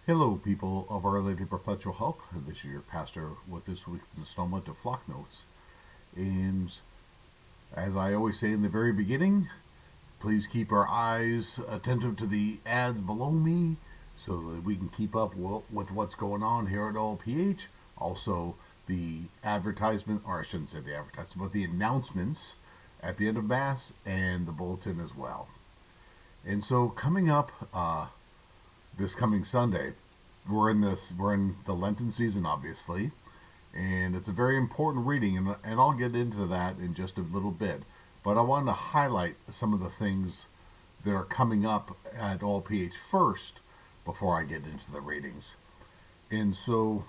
Hello, people of Our Lady Perpetual Help. This is your pastor with this week's installment of Flock Notes. And as I always say in the very beginning, please keep our eyes attentive to the ads below me so that we can keep up with what's going on here at OPH. Also, the advertisement, or I shouldn't say the advertisement, but the announcements at the end of Mass and the bulletin as well. And so, coming up this coming Sunday, we're in the Lenten season, obviously, and it's a very important reading, and I'll get into that in just a little bit. But I wanted to highlight some of the things that are coming up at All PH first before I get into the readings. And so,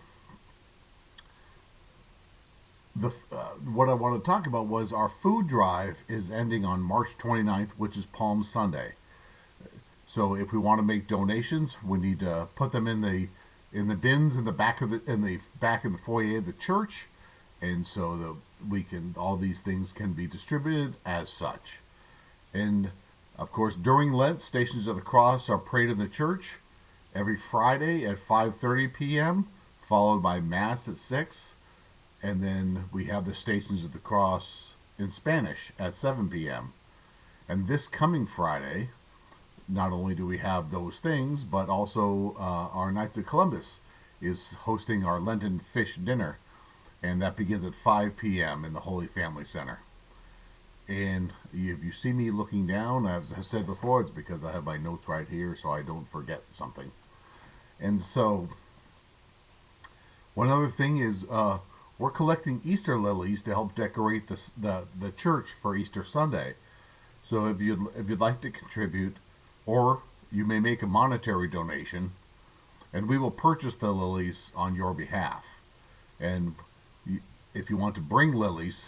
what I want to talk about was our food drive is ending on March 29th, which is Palm Sunday. So if we want to make donations, we need to put them in the bins in the back of the foyer of the church, and so that all these things can be distributed as such. And of course, during Lent, Stations of the Cross are prayed in the church every Friday at 5:30 p.m., followed by Mass at 6, and then we have the Stations of the Cross in Spanish at 7 p.m. And this coming Friday, not only do we have those things, but also our Knights of Columbus is hosting our Lenten fish dinner, and that begins at 5 p.m. in the Holy Family Center. And if you see me looking down, as I said before, it's because I have my notes right here so I don't forget something. And so, one other thing is we're collecting Easter lilies to help decorate the church for Easter Sunday. So if you'd like to contribute, or you may make a monetary donation, and we will purchase the lilies on your behalf. And if you want to bring lilies,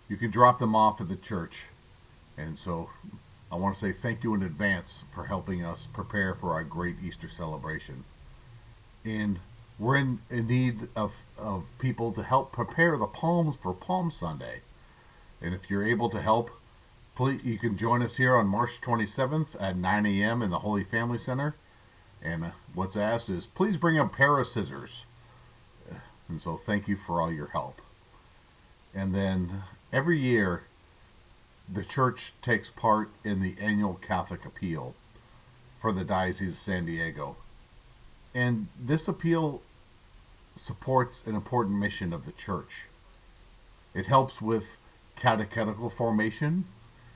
you can drop them off at the church. And so I want to say thank you in advance for helping us prepare for our great Easter celebration. And we're in need of people to help prepare the palms for Palm Sunday. And if you're able to help, please, you can join us here on March 27th at 9 a.m. in the Holy Family Center. And what's asked is, please bring a pair of scissors. And so thank you for all your help. And then every year, the church takes part in the annual Catholic appeal for the Diocese of San Diego. And this appeal supports an important mission of the church. It helps with catechetical formation.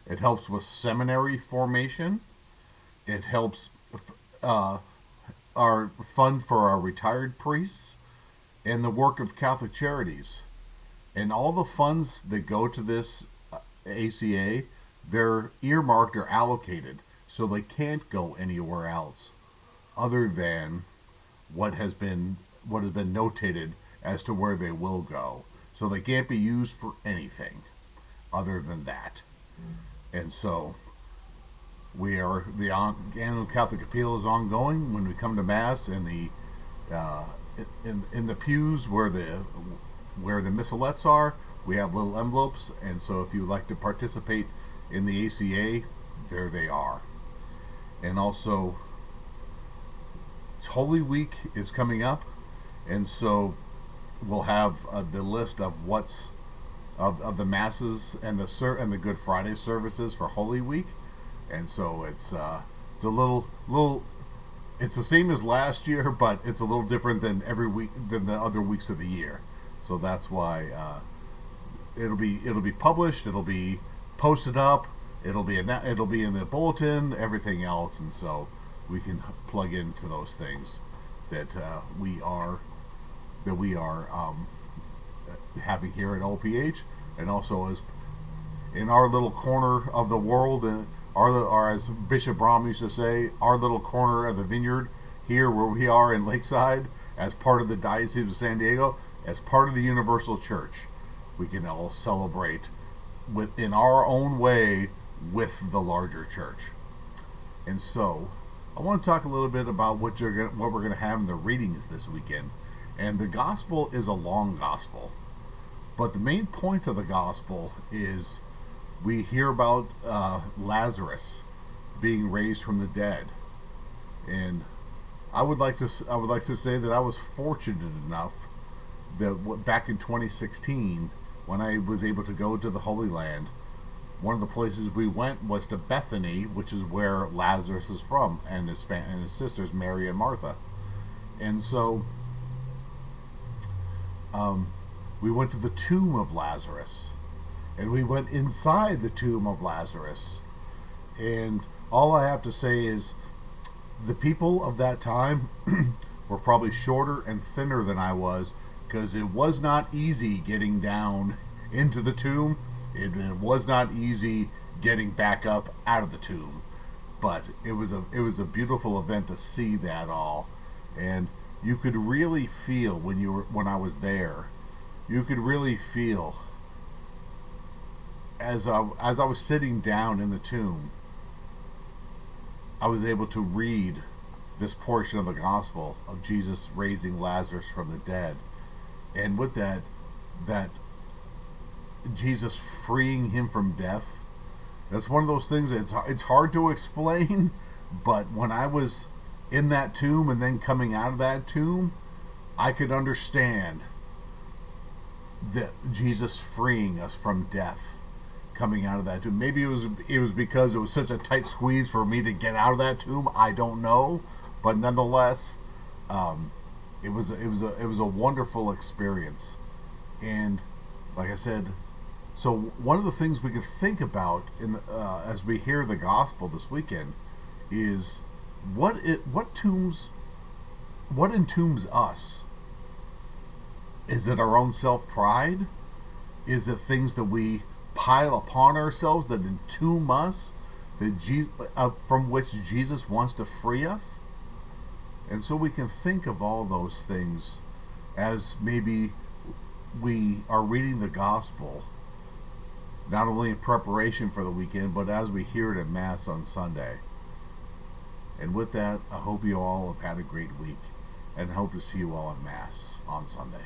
It helps with seminary formation. It helps our fund for our retired priests and the work of Catholic Charities. And all the funds that go to this ACA, they're earmarked or allocated, so they can't go anywhere else other than what has been notated as to where they will go. So they can't be used for anything other than that. And so the annual Catholic appeal is ongoing. When we come to Mass in the pews where the missalettes are, we have little envelopes. And so if you would like to participate in the ACA, there they are. And also, Holy Week is coming up, and so we'll have the list of of the masses and the Good Friday services for Holy Week. And so it's a little it's the same as last year, but it's a little different than every week than the other weeks of the year. So that's why it'll be published, it'll be posted up, it'll be in the bulletin, everything else, and so we can plug into those things that we are having here at OPH, and also as in our little corner of the world, and or as Bishop Brom used to say, our little corner of the vineyard here where we are in Lakeside, as part of the Diocese of San Diego, as part of the Universal Church, we can all celebrate in our own way with the larger church. And so I want to talk a little bit about what we're going to have in the readings this weekend. And the gospel is a long gospel, but the main point of the gospel is we hear about Lazarus being raised from the dead. And I would like to say that I was fortunate enough that back in 2016, when I was able to go to the Holy Land, one of the places we went was to Bethany, which is where Lazarus is from, and and his sisters Mary and Martha. And so we went to the tomb of Lazarus, and we went inside the tomb of Lazarus. And all I have to say is the people of that time were probably shorter and thinner than I was, because it was not easy getting down into the tomb. It was not easy getting back up out of the tomb. But it was a beautiful event to see that all. And you could really feel when I was there, you could really feel as I was sitting down in the tomb, I was able to read this portion of the gospel of Jesus raising Lazarus from the dead, and with that Jesus freeing him from death. That's one of those things that it's hard to explain, but when I was in that tomb and then coming out of that tomb, I could understand that Jesus freeing us from death coming out of that tomb. Maybe it was because it was such a tight squeeze for me to get out of that tomb. I don't know, but nonetheless, it was a wonderful experience. And like I said, so one of the things we can think about as we hear the gospel this weekend is what entombs us. Is it our own self-pride? Is it things that we pile upon ourselves that entomb us, from which Jesus wants to free us? And so we can think of all those things as maybe we are reading the gospel, not only in preparation for the weekend, but as we hear it at Mass on Sunday. And with that, I hope you all have had a great week, and hope to see you all at Mass on Sunday.